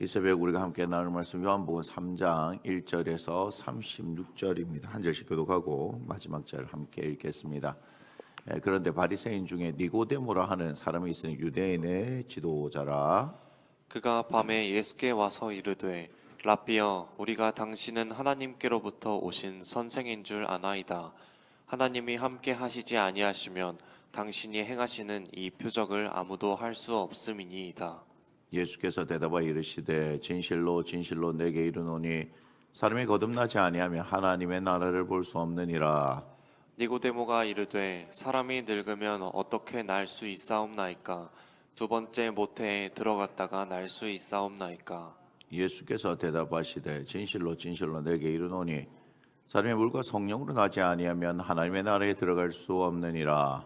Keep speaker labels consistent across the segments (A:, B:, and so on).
A: 이 새벽 우리가 함께 나눌 말씀 요한복음 3장 1절에서 36절입니다. 한 절씩 교독하고 마지막 절 함께 읽겠습니다. 그런데 바리새인 중에 니고데모라 하는 사람이 있으니 유대인의 지도자라.
B: 그가 밤에 예수께 와서 이르되 라삐여 우리가 당신은 하나님께로부터 오신 선생인 줄 아나이다. 하나님이 함께 하시지 아니하시면 당신이 행하시는 이 표적을 아무도 할 수 없음이니이다.
A: 예수께서 대답하여 이르시되 진실로 진실로 내게 이르노니 사람이 거듭나지 아니하면 하나님의 나라를 볼 수 없느니라.
B: 니고데모가 이르되 사람이 늙으면 어떻게 날 수 있사옵나이까? 두 번째 모태에 들어갔다가 날 수 있사옵나이까?
A: 예수께서 대답하시되 진실로 진실로 내게 이르노니 사람이 물과 성령으로 나지 아니하면 하나님의 나라에 들어갈 수 없느니라.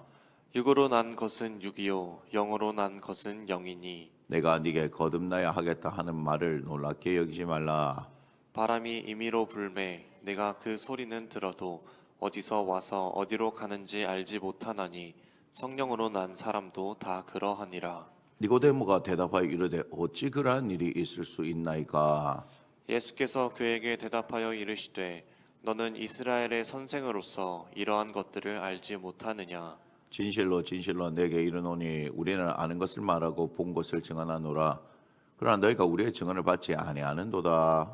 B: 육으로 난 것은 육이요 영으로 난 것은 영이니
A: 내가 네게 거듭나야 하겠다 하는 말을 놀랍게 여기지 말라.
B: 바람이 임의로 불매 내가 그 소리는 들어도 어디서 와서 어디로 가는지 알지 못하나니 성령으로 난 사람도 다 그러하니라.
A: 니고데모가 대답하여 이르되 어찌 그러한 일이 있을 수 있나이까?
B: 예수께서 그에게 대답하여 이르시되 너는 이스라엘의 선생으로서 이러한 것들을 알지 못하느냐?
A: 진실로 진실로 내게 이르노니 우리는 아는 것을 말하고 본 것을 증언하노라. 그러나 너희가 우리의 증언을 받지 아니하는도다.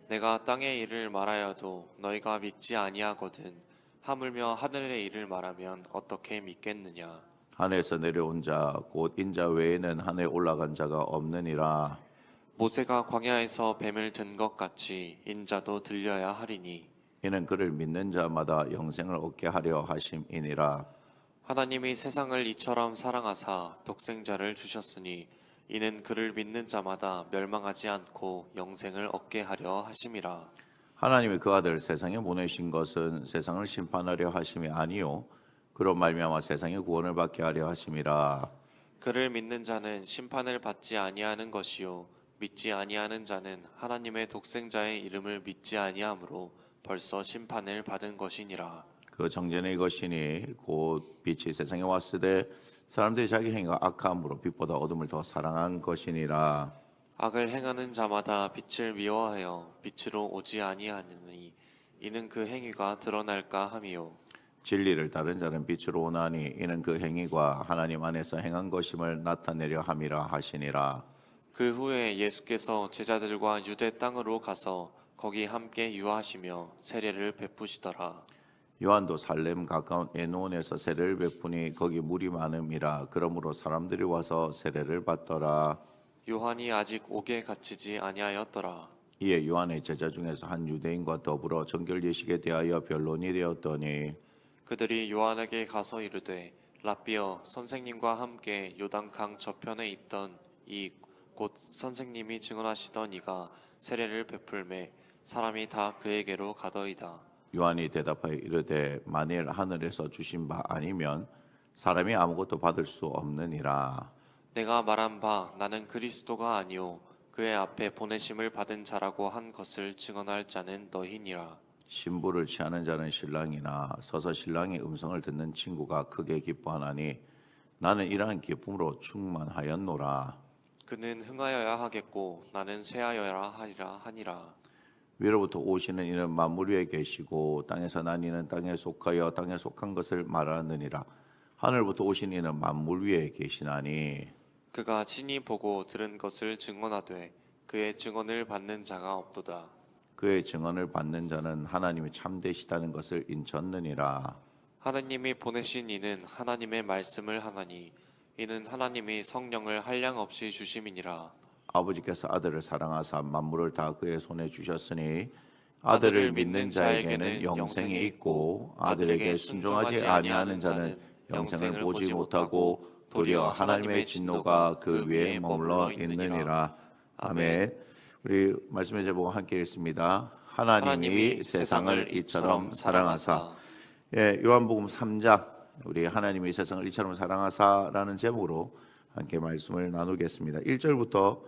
B: 내가 땅의 일을 말하여도 너희가 믿지 아니하거든 하물며 하늘의 일을 말하면 어떻게 믿겠느냐?
A: 하늘에서 내려온 자 곧 인자 외에는 하늘에 올라간 자가 없느니라.
B: 모세가 광야에서 뱀을 든 것 같이 인자도 들려야 하리니
A: 이는 그를 믿는 자마다 영생을 얻게 하려 하심이니라.
B: 하나님이 세상을 이처럼 사랑하사 독생자를 주셨으니 이는 그를 믿는 자마다 멸망하지 않고 영생을 얻게 하려 하심이라.
A: 하나님이 그 아들 세상에 보내신 것은 세상을 심판하려 하심이 아니요 그로 말미암아 세상의 구원을 받게 하려 하심이라.
B: 그를 믿는 자는 심판을 받지 아니하는 것이요 믿지 아니하는 자는 하나님의 독생자의 이름을 믿지 아니하므로 벌써 심판을 받은 것이니라.
A: 그 정죄는 이것이니 곧 빛이 세상에 왔으되 사람들이 자기 행위가 악함으로 빛보다 어둠을 더 사랑한 것이니라.
B: 악을 행하는 자마다 빛을 미워하여 빛으로 오지 아니하느니 이는 그 행위가 드러날까 함이요
A: 진리를 따른 자는 빛으로 오나니 이는 그 행위가 하나님 안에서 행한 것임을 나타내려 함이라 하시니라.
B: 그 후에 예수께서 제자들과 유대 땅으로 가서 거기 함께 유하시며 세례를 베푸시더라.
A: 요한도 살렘 가까운 에논에서 세례를 베푸니 거기 물이 많음이라. 그러므로 사람들이 와서 세례를 받더라.
B: 요한이 아직 옥에 갇히지 아니하였더라.
A: 이에 요한의 제자 중에서 한 유대인과 더불어 정결 예식에 대하여 변론이 되었더니
B: 그들이 요한에게 가서 이르되 라삐어 선생님과 함께 요단강 저편에 있던 이 곧 선생님이 증언하시던 이가 세례를 베풀매 사람이 다 그에게로 가더이다.
A: 요한이 대답하여 이르되 만일 하늘에서 주신 바 아니면 사람이 아무것도 받을 수 없느니라.
B: 내가 말한 바 나는 그리스도가 아니오 그의 앞에 보내심을 받은 자라고 한 것을 증언할 자는 너희니라.
A: 신부를 취하는 자는 신랑이나 서서 신랑의 음성을 듣는 친구가 크게 기뻐하나니 나는 이러한 기쁨으로 충만하였노라.
B: 그는 흥하여야 하겠고 나는 쇠하여야 하리라 하니라.
A: 위로부터 오시는 이는 만물 위에 계시고 땅에서 난 이는 땅에 속하여 땅에 속한 것을 말하느니라. 하늘부터 오신 이는 만물 위에 계시나니
B: 그가 친히 보고 들은 것을 증언하되 그의 증언을 받는 자가 없도다.
A: 그의 증언을 받는 자는 하나님이 참되시다는 것을 인쳤느니라.
B: 하나님이 보내신 이는 하나님의 말씀을 하나니 이는 하나님이 성령을 한량없이 주심이니라.
A: 아버지께서 아들을 사랑하사 만물을 다 그의 손에 주셨으니 아들을 믿는 자에게는 영생이 있고 아들에게 순종하지 아니하는 자는 영생을 보지 못하고 도리어 하나님의 진노가 그 위에 머물러 있느니라. 아멘. 우리 말씀의 제목 함께 읽습니다. 하나님이 세상을 이처럼 사랑하사. 요한복음 3장 우리 하나님이 세상을 이처럼 사랑하사라는 제목으로 함께 말씀을 나누겠습니다. 1절부터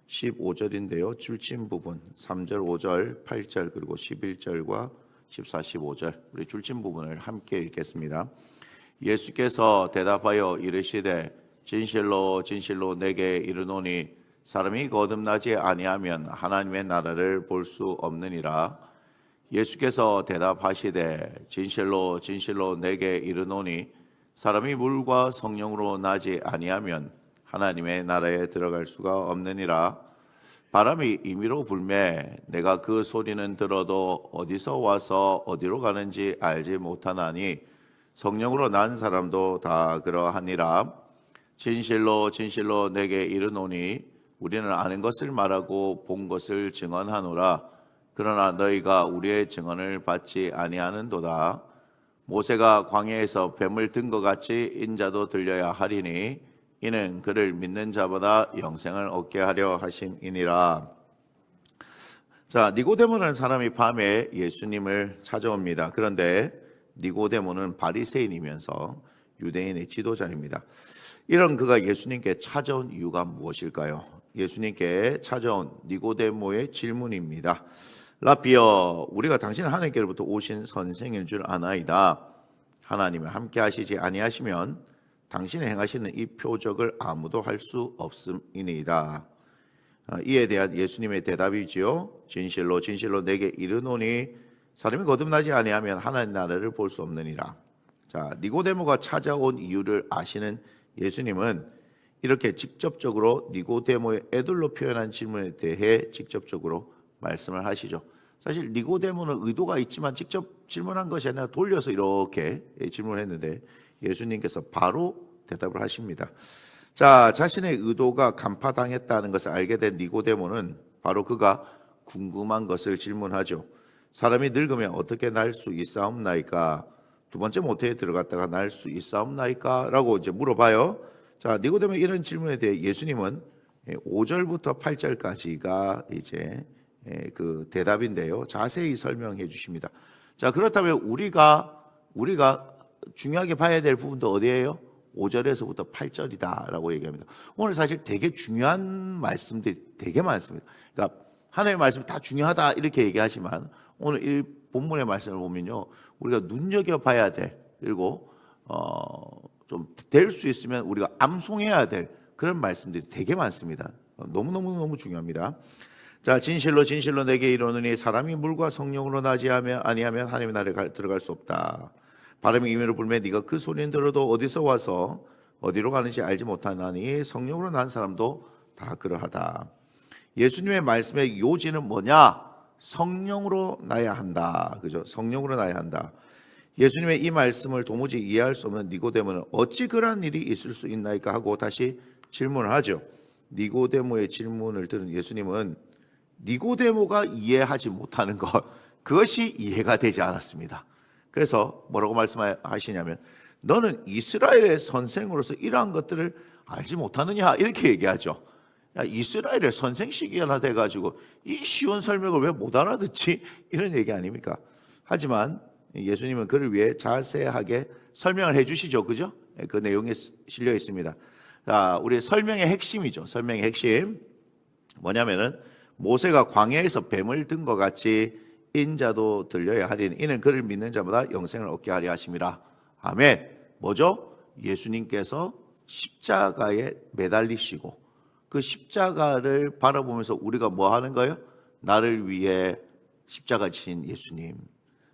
A: 15절인데요. 줄진 부분 3절, 5절, 8절 그리고 11절과 14, 15절 우리 줄진 부분을 함께 읽겠습니다. 예수께서 대답하여 이르시되 진실로 진실로 내게 이르노니 사람이 거듭나지 아니하면 하나님의 나라를 볼 수 없느니라. 예수께서 대답하시되 진실로 진실로 내게 이르노니 사람이 물과 성령으로 나지 아니하면 하나님의 나라에 들어갈 수가 없느니라. 바람이 임의로 불매 내가 그 소리는 들어도 어디서 와서 어디로 가는지 알지 못하나니 성령으로 난 사람도 다 그러하니라. 진실로 진실로 내게 이르노니 우리는 아는 것을 말하고 본 것을 증언하노라. 그러나 너희가 우리의 증언을 받지 아니하는도다. 모세가 광야에서 뱀을 든 것 같이 인자도 들려야 하리니 이는 그를 믿는 자보다 영생을 얻게 하려 하심이니라. 자, 니고데모라는 사람이 밤에 예수님을 찾아옵니다. 그런데 니고데모는 바리새인이면서 유대인의 지도자입니다. 이런 그가 예수님께 찾아온 이유가 무엇일까요? 예수님께 찾아온 니고데모의 질문입니다. 라비어, 우리가 당신은 하나님께로부터 오신 선생일 줄 아나이다. 하나님을 함께 하시지 아니하시면 당신이 행하시는 이 표적을 아무도 할 수 없음이니이다. 이에 대한 예수님의 대답이지요. 진실로 진실로 내게 이르노니 사람이 거듭나지 아니하면 하나님 나라를 볼 수 없느니라. 자, 니고데모가 찾아온 이유를 아시는 예수님은 이렇게 직접적으로 니고데모의 애들로 표현한 질문에 대해 직접적으로 말씀을 하시죠. 사실 니고데모는 의도가 있지만 직접 질문한 것이 아니라 돌려서 이렇게 질문했는데 예수님께서 바로 대답을 하십니다. 자, 자신의 의도가 간파당했다는 것을 알게 된 니고데모는 바로 그가 궁금한 것을 질문하죠. 사람이 늙으면 어떻게 날 수 있사옵나이까? 두 번째 모태에 들어갔다가 날 수 있사옵나이까? 라고 이제 물어봐요. 자, 니고데모의 이런 질문에 대해 예수님은 5절부터 8절까지가 이제 그 대답인데요. 자세히 설명해 주십니다. 자, 그렇다면 우리가 중요하게 봐야 될 부분도 어디예요? 5절에서부터 8절이다라고 얘기합니다. 오늘 사실 되게 중요한 말씀들이 되게 많습니다. 그러니까 하나님의 말씀이 다 중요하다 이렇게 얘기하지만 오늘 이 본문의 말씀을 보면요, 우리가 눈여겨 봐야 될, 그리고 좀 될 수 있으면 우리가 암송해야 될 그런 말씀들이 되게 많습니다. 너무 중요합니다. 자, 진실로 진실로 내게 이르노니 사람이 물과 성령으로 나지 아니하면 하나님의 나라에 들어갈 수 없다. 바람이 임의로 불매 네가 그 소리는 들어도 어디서 와서 어디로 가는지 알지 못하나니 성령으로 난 사람도 다 그러하다. 예수님의 말씀의 요지는 뭐냐? 성령으로 나야 한다. 그죠? 성령으로 나야 한다. 예수님의 이 말씀을 도무지 이해할 수 없는 니고데모는 어찌 그러한 일이 있을 수 있나이까 하고 다시 질문을 하죠. 니고데모의 질문을 들은 예수님은 니고데모가 이해하지 못하는 것, 그것이 이해가 되지 않았습니다. 그래서 뭐라고 말씀하시냐면 너는 이스라엘의 선생으로서 이러한 것들을 알지 못하느냐 이렇게 얘기하죠. 야, 이스라엘의 선생식이나 돼가지고 이 쉬운 설명을 왜 못 알아듣지? 이런 얘기 아닙니까? 하지만 예수님은 그를 위해 자세하게 설명을 해주시죠, 그죠? 그 내용에 실려 있습니다. 자, 우리 설명의 핵심이죠. 설명의 핵심 뭐냐면은 모세가 광야에서 뱀을 든 것 같이 인자도 들려야 하리니 이는 그를 믿는 자마다 영생을 얻게 하려 하심이라. 아멘. 뭐죠? 예수님께서 십자가에 매달리시고 그 십자가를 바라보면서 우리가 뭐 하는 거예요? 나를 위해 십자가 지신 예수님,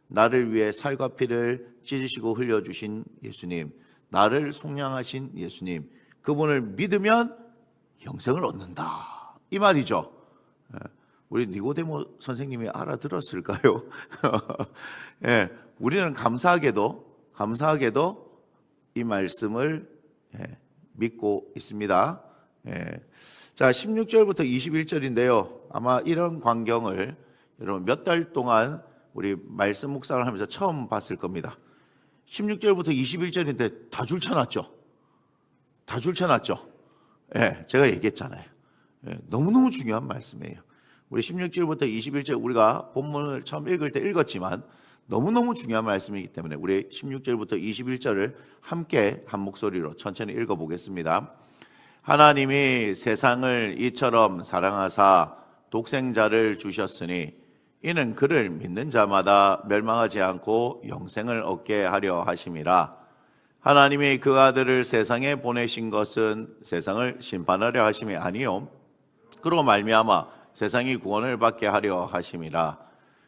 A: 나를 위해 살과 피를 찢으시고 흘려주신 예수님, 나를 속량하신 예수님, 그분을 믿으면 영생을 얻는다 이 말이죠. 우리 니고데모 선생님이 알아들었을까요? 예, 우리는 감사하게도 이 말씀을 믿고 있습니다. 자, 16절부터 21절인데요. 아마 이런 광경을 여러분 몇 달 동안 우리 말씀 묵상을 하면서 처음 봤을 겁니다. 16절부터 21절인데 다 줄쳐놨죠. 다 줄쳐놨죠. 제가 얘기했잖아요. 너무너무 중요한 말씀이에요. 우리 16절부터 21절 우리가 본문을 처음 읽을 때 읽었지만 너무너무 중요한 말씀이기 때문에 우리 16절부터 21절을 함께 한 목소리로 천천히 읽어보겠습니다. 하나님이 세상을 이처럼 사랑하사 독생자를 주셨으니 이는 그를 믿는 자마다 멸망하지 않고 영생을 얻게 하려 하심이라. 하나님이 그 아들을 세상에 보내신 것은 세상을 심판하려 하심이 아니요 그로 말미암아 세상이 구원을 받게 하려 하심이라.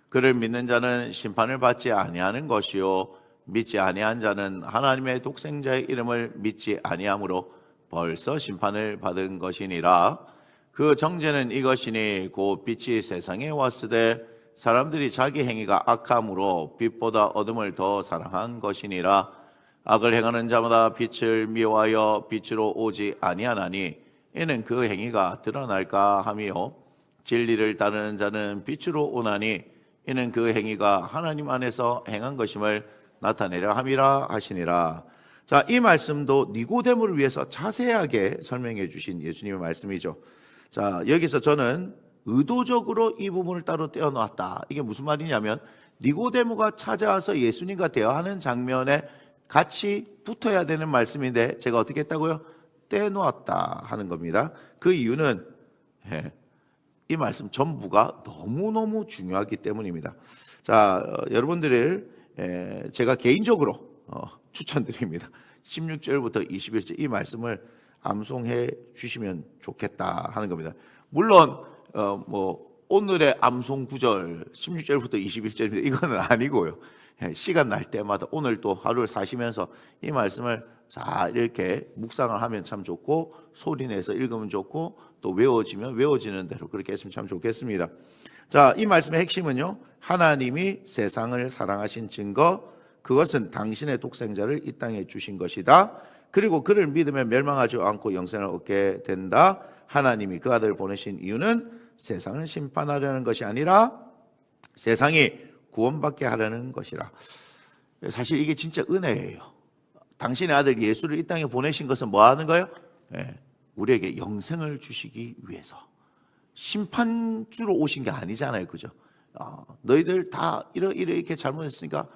A: 그를 믿는 자는 심판을 받지 아니하는 것이요 믿지 아니한 자는 하나님의 독생자의 이름을 믿지 아니함으로 벌써 심판을 받은 것이니라. 그 정죄는 이것이니 곧 빛이 세상에 왔으되 사람들이 자기 행위가 악함으로 빛보다 어둠을 더 사랑한 것이니라. 악을 행하는 자마다 빛을 미워하여 빛으로 오지 아니하나니 이는 그 행위가 드러날까 함이요 진리를 따르는 자는 빛으로 오나니 이는 그 행위가 하나님 안에서 행한 것임을 나타내려 함이라 하시니라. 자, 이 말씀도 니고데모를 위해서 자세하게 설명해 주신 예수님의 말씀이죠. 자, 여기서 저는 의도적으로 이 부분을 따로 떼어놨다. 이게 무슨 말이냐면 니고데모가 찾아와서 예수님과 대화하는 장면에 같이 붙어야 되는 말씀인데 제가 어떻게 했다고요? 떼놓았다 하는 겁니다. 그 이유는 이 말씀 전부가 너무너무 중요하기 때문입니다. 자, 여러분들을 제가 개인적으로 추천드립니다. 16절부터 21절 이 말씀을 암송해 주시면 좋겠다 하는 겁니다. 물론 오늘의 암송 구절 16절부터 21절입니다. 이거는 아니고요. 시간 날 때마다 오늘 또 하루를 사시면서 이 말씀을 잘 이렇게 묵상을 하면 참 좋고 소리내서 읽으면 좋고 또 외워지면 외워지는 대로 그렇게 했으면 참 좋겠습니다. 자, 이 말씀의 핵심은요. 하나님이 세상을 사랑하신 증거 그것은 당신의 독생자를 이 땅에 주신 것이다. 그리고 그를 믿으면 멸망하지 않고 영생을 얻게 된다. 하나님이 그 아들을 보내신 이유는 세상을 심판하려는 것이 아니라 세상이 구원받게 하려는 것이라. 사실 이게 진짜 은혜예요. 당신의 아들 예수를 이 땅에 보내신 것은 뭐 하는 거예요? 우리에게 영생을 주시기 위해서. 심판주로 오신 게 아니잖아요. 그죠? 너희들 다 이렇게 잘못했으니까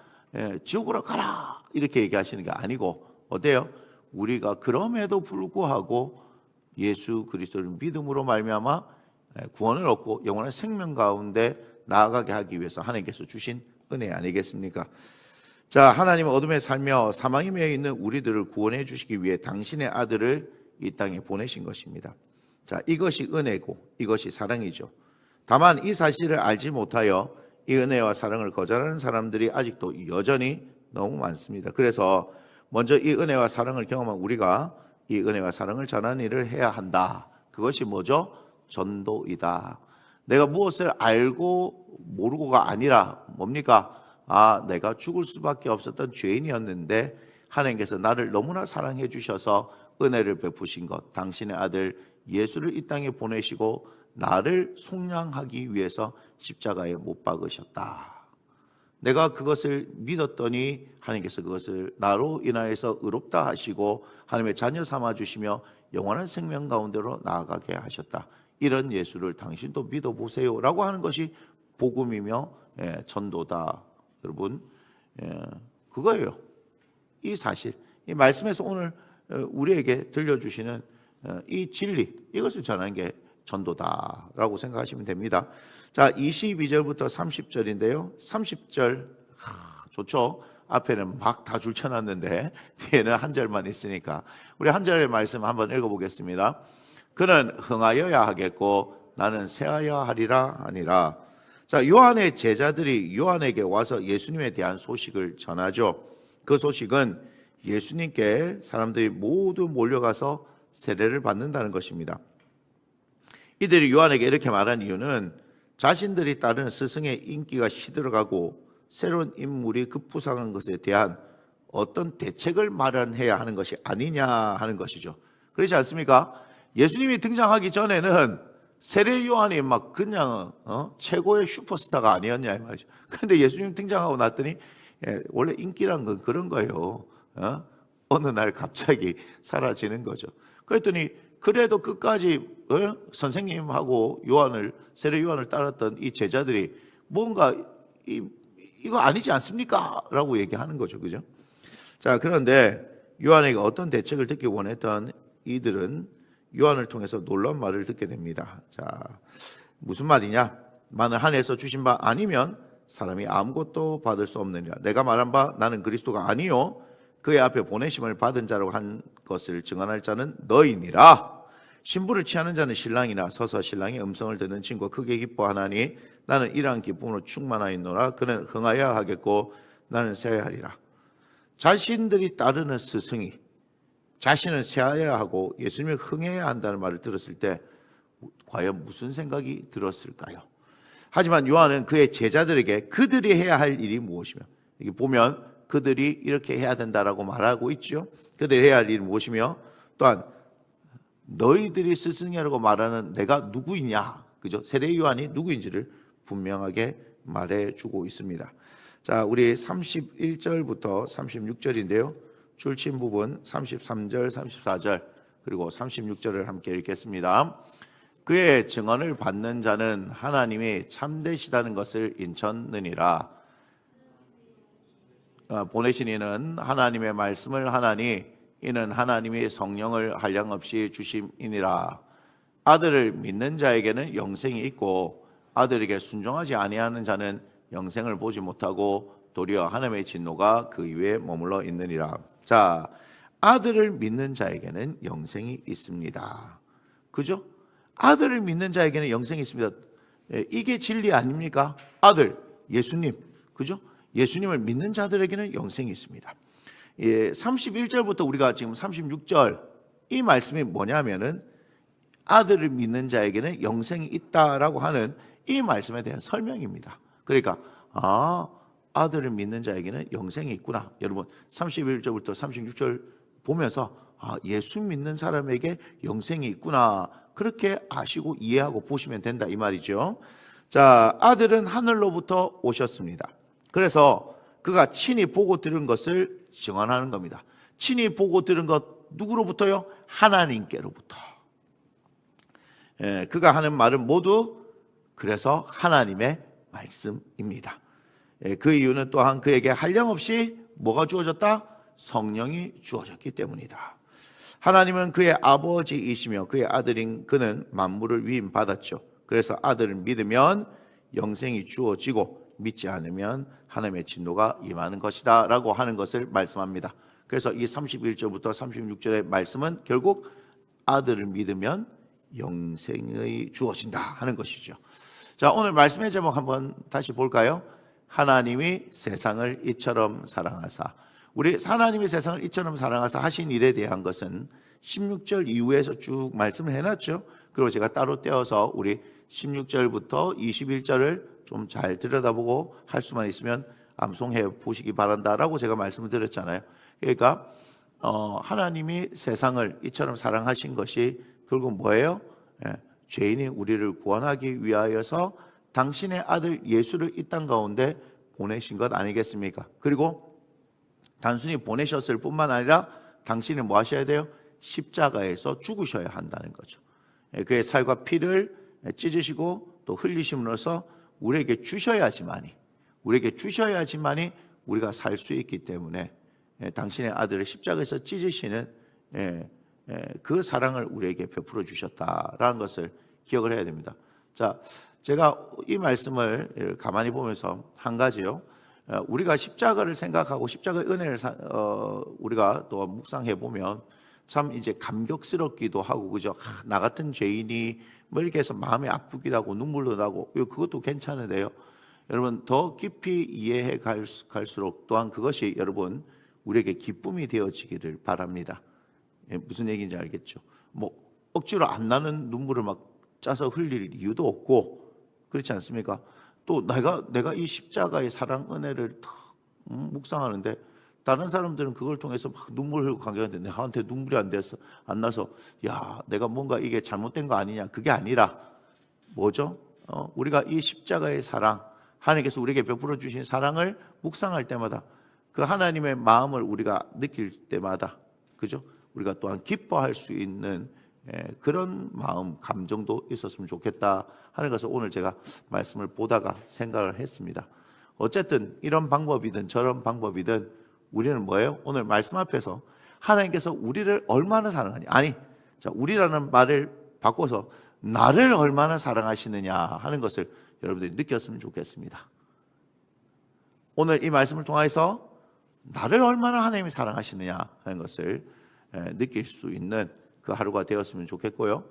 A: 지옥으로 가라 이렇게 얘기하시는 게 아니고 어때요? 우리가 그럼에도 불구하고 예수 그리스도를 믿음으로 말미암아 구원을 얻고 영원한 생명 가운데 나아가게 하기 위해서 하나님께서 주신 은혜 아니겠습니까? 자, 하나님은 어둠에 살며 사망에 매여 있는 우리들을 구원해 주시기 위해 당신의 아들을 이 땅에 보내신 것입니다. 자, 이것이 은혜고 이것이 사랑이죠. 다만 이 사실을 알지 못하여 이 은혜와 사랑을 거절하는 사람들이 아직도 여전히 너무 많습니다. 그래서 먼저 이 은혜와 사랑을 경험한 우리가 이 은혜와 사랑을 전하는 일을 해야 한다. 그것이 뭐죠? 전도이다. 내가 무엇을 알고 모르고가 아니라 뭡니까? 내가 죽을 수밖에 없었던 죄인이었는데 하나님께서 나를 너무나 사랑해 주셔서 은혜를 베푸신 것, 당신의 아들 예수를 이 땅에 보내시고 나를 속량하기 위해서 십자가에 못 박으셨다. 내가 그것을 믿었더니 하나님께서 그것을 나로 인하여서 의롭다 하시고 하나님의 자녀 삼아 주시며 영원한 생명 가운데로 나아가게 하셨다. 이런 예수를 당신도 믿어보세요 라고 하는 것이 복음이며 전도다. 여러분, 그거예요. 이 사실, 이 말씀에서 오늘 우리에게 들려주시는 이 진리, 이것을 전하는 게 전도다라고 생각하시면 됩니다. 자, 22절부터 30절인데요. 30절 좋죠. 앞에는 막 다 줄쳐놨는데 뒤에는 한 절만 있으니까 우리 한 절의 말씀 한번 읽어보겠습니다. 그는 흥하여야 하겠고 나는 쇠하여 하리라 하니라. 자, 요한의 제자들이 요한에게 와서 예수님에 대한 소식을 전하죠. 그 소식은 예수님께 사람들이 모두 몰려가서 세례를 받는다는 것입니다. 이들이 요한에게 이렇게 말한 이유는 자신들이 따르는 스승의 인기가 시들어가고 새로운 인물이 급부상한 것에 대한 어떤 대책을 마련해야 하는 것이 아니냐 하는 것이죠. 그렇지 않습니까? 예수님이 등장하기 전에는 세례 요한이 막 그냥 최고의 슈퍼스타가 아니었냐 이 말이죠. 그런데 예수님 등장하고 났더니 원래 인기란 건 그런 거예요. 어느 날 갑자기 사라지는 거죠. 그랬더니 그래도 끝까지 선생님하고 세례 요한을 따랐던 이 제자들이 뭔가 이거 아니지 않습니까? 라고 얘기하는 거죠. 그죠? 자, 그런데 요한에게 어떤 대책을 듣기 원했던 이들은 요한을 통해서 놀라운 말을 듣게 됩니다. 자, 무슨 말이냐? 만일 하늘에서 주신 바 아니면 사람이 아무것도 받을 수 없느니라. 내가 말한 바 나는 그리스도가 아니요 그의 앞에 보내심을 받은 자라고 한 것을 증언할 자는 너희니라. 신부를 취하는 자는 신랑이나 서서 신랑의 음성을 듣는 친구가 크게 기뻐하나니 나는 이러한 기쁨으로 충만하였노라. 그는 흥하여야 하겠고 나는 세야 하리라. 자신들이 따르는 스승이 자신은 세야 하고 예수님을 흥해야 한다는 말을 들었을 때 과연 무슨 생각이 들었을까요? 하지만 요한은 그의 제자들에게 그들이 해야 할 일이 무엇이며, 여기 보면 그들이 이렇게 해야 된다라고 말하고 있죠. 그들이 해야 할 일이 무엇이며, 또한 너희들이 스승이라고 말하는 내가 누구이냐, 그죠? 세례 요한이 누구인지를 분명하게 말해주고 있습니다. 자, 우리 31절부터 36절인데요. 줄친 부분 33절, 34절 그리고 36절을 함께 읽겠습니다. 그의 증언을 받는 자는 하나님이 참되시다는 것을 인쳤느니라. 보내신 이는 하나님의 말씀을 하나니 이는 하나님이 성령을 한량없이 주심이니라. 아들을 믿는 자에게는 영생이 있고 아들에게 순종하지 아니하는 자는 영생을 보지 못하고 도리어 하나님의 진노가 그 위에 머물러 있느니라. 자, 아들을 믿는 자에게는 영생이 있습니다. 그죠? 아들을 믿는 자에게는 영생이 있습니다. 이게 진리 아닙니까? 아들, 예수님, 그죠? 예수님을 믿는 자들에게는 영생이 있습니다. 31절부터 우리가 지금 36절 이 말씀이 뭐냐면은 아들을 믿는 자에게는 영생이 있다라고 하는 이 말씀에 대한 설명입니다. 그러니까 아들을 믿는 자에게는 영생이 있구나. 여러분 31절부터 36절 보면서 예수 믿는 사람에게 영생이 있구나. 그렇게 아시고 이해하고 보시면 된다 이 말이죠. 자, 아들은 하늘로부터 오셨습니다. 그래서 그가 친히 보고 들은 것을 증언하는 겁니다. 친히 보고 들은 것 누구로부터요? 하나님께로부터. 그가 하는 말은 모두 그래서 하나님의 말씀입니다. 그 이유는 또한 그에게 한량없이 뭐가 주어졌다? 성령이 주어졌기 때문이다. 하나님은 그의 아버지이시며 그의 아들인 그는 만물을 위임받았죠. 그래서 아들을 믿으면 영생이 주어지고 믿지 않으면 하나님의 진노가 임하는 것이다 라고 하는 것을 말씀합니다. 그래서 이 31절부터 36절의 말씀은 결국 아들을 믿으면 영생이 주어진다 하는 것이죠. 자, 오늘 말씀의 제목 한번 다시 볼까요? 하나님이 세상을 이처럼 사랑하사. 우리 하나님이 세상을 이처럼 사랑하사 하신 일에 대한 것은 16절 이후에서 쭉 말씀을 해놨죠. 그리고 제가 따로 떼어서 우리 16절부터 21절을 좀 잘 들여다보고 할 수만 있으면 암송해 보시기 바란다라고 제가 말씀을 드렸잖아요. 그러니까 하나님이 세상을 이처럼 사랑하신 것이 결국 뭐예요? 죄인이 우리를 구원하기 위하여서 당신의 아들 예수를 이 땅 가운데 보내신 것 아니겠습니까? 그리고 단순히 보내셨을 뿐만 아니라 당신이 뭐 하셔야 돼요? 십자가에서 죽으셔야 한다는 거죠. 그의 살과 피를 찢으시고 또 흘리심으로써 우리에게 주셔야지만이 우리가 살 수 있기 때문에 당신의 아들을 십자가에서 찢으시는 그 사랑을 우리에게 베풀어 주셨다라는 것을 기억을 해야 됩니다. 자, 제가 이 말씀을 가만히 보면서 한 가지요. 우리가 십자가를 생각하고 십자가의 은혜를 우리가 또 묵상해 보면 참 이제 감격스럽기도 하고, 그죠? 나 같은 죄인이 뭐 이렇게 해서 마음이 아프기도 하고 눈물도 나고, 그것도 괜찮은데요. 여러분 더 깊이 이해해 갈수록 또한 그것이 여러분 우리에게 기쁨이 되어지기를 바랍니다. 무슨 얘기인지 알겠죠? 뭐 억지로 안 나는 눈물을 막 짜서 흘릴 이유도 없고, 그렇지 않습니까? 또 내가 이 십자가의 사랑 은혜를 묵상하는데 다른 사람들은 그걸 통해서 막 눈물 흘리고 감격하는데 나한테 눈물이 안 나서 야, 내가 뭔가 이게 잘못된 거 아니냐, 그게 아니라 뭐죠? 우리가 이 십자가의 사랑, 하나님께서 우리에게 베풀어 주신 사랑을 묵상할 때마다 그 하나님의 마음을 우리가 느낄 때마다, 그죠? 우리가 또한 기뻐할 수 있는 그런 마음, 감정도 있었으면 좋겠다 하는 것을 오늘 제가 말씀을 보다가 생각을 했습니다. 어쨌든 이런 방법이든 저런 방법이든 우리는 뭐예요? 오늘 말씀 앞에서 하나님께서 우리를 얼마나 사랑하냐, 자, 우리라는 말을 바꿔서 나를 얼마나 사랑하시느냐 하는 것을 여러분들이 느꼈으면 좋겠습니다. 오늘 이 말씀을 통해서 나를 얼마나 하나님이 사랑하시느냐 하는 것을 느낄 수 있는 그 하루가 되었으면 좋겠고요.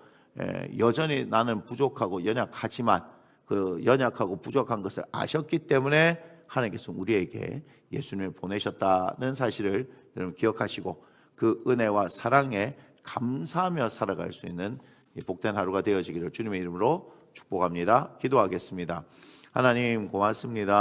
A: 여전히 나는 부족하고 연약하지만 그 연약하고 부족한 것을 아셨기 때문에 하나님께서 우리에게 예수님을 보내셨다는 사실을 여러분 기억하시고 그 은혜와 사랑에 감사하며 살아갈 수 있는 복된 하루가 되어지기를 주님의 이름으로 축복합니다. 기도하겠습니다. 하나님 고맙습니다.